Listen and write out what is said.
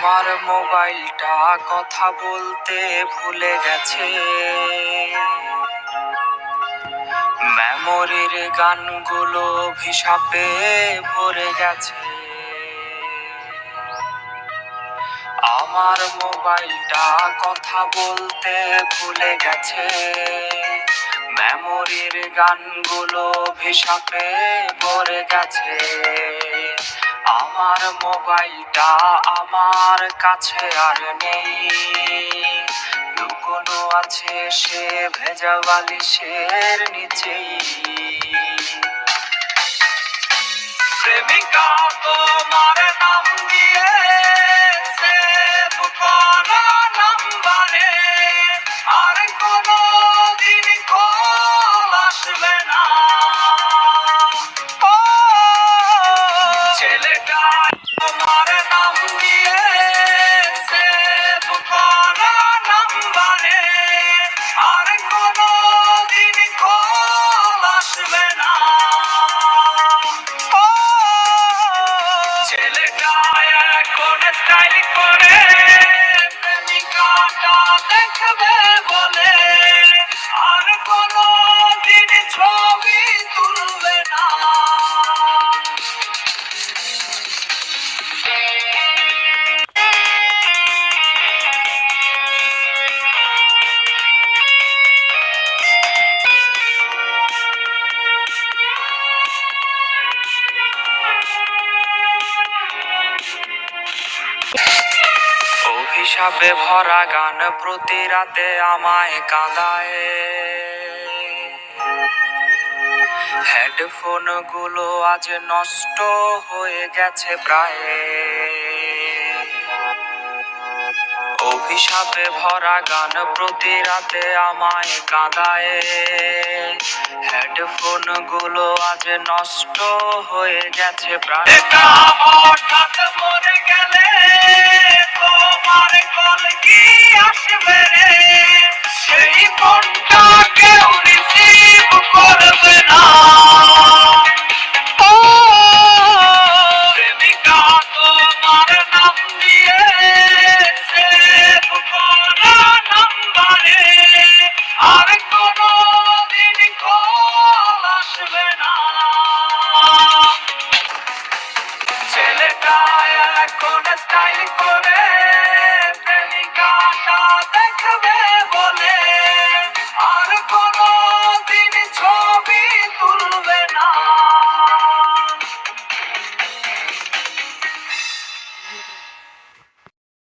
আমার মোবাইলটা কথা বলতে ভুলে গেছে, মেমোরির গানগুলো অভিশাপে ভরে গেছে। আমার মোবাইলটা কথা বলতে ভুলে গেছে, মেমোরির গানগুলো অভিশাপে ভরে গেছে। আমার মোবাইলটা আমার কাছে আর নেই, লুকোনো আছে সে ভেজা বালিশের নিচেই। প্রেমিকা তোমার নাম দিয়ে সেভ করা নাম্বারে আর কোনো দিন কল আসবে না। ও ছেলেটা তোমার নাম দিয়ে সেভ করা নাম্বারে আর কোনো দিন কল আসবে না। ছেলেটা এখন স্টাইল করে প্রেমিকাটা দেখবে বলে আর কোনো দিন ছবি তুলবে না। অভিশাপে ভরা গান প্রতি রাতে আমায় কাঁদায়, হেডফোন গুলো আজ নষ্ট হয়ে গেছে প্রায়। অভিশাপে ভরা গান প্রতি রাতে আমায় কাঁদায়, হেডফোন গুলো আজ নষ্ট হয়ে গেছে প্রায়। হঠাৎ মরে গেলে তোমার কল কি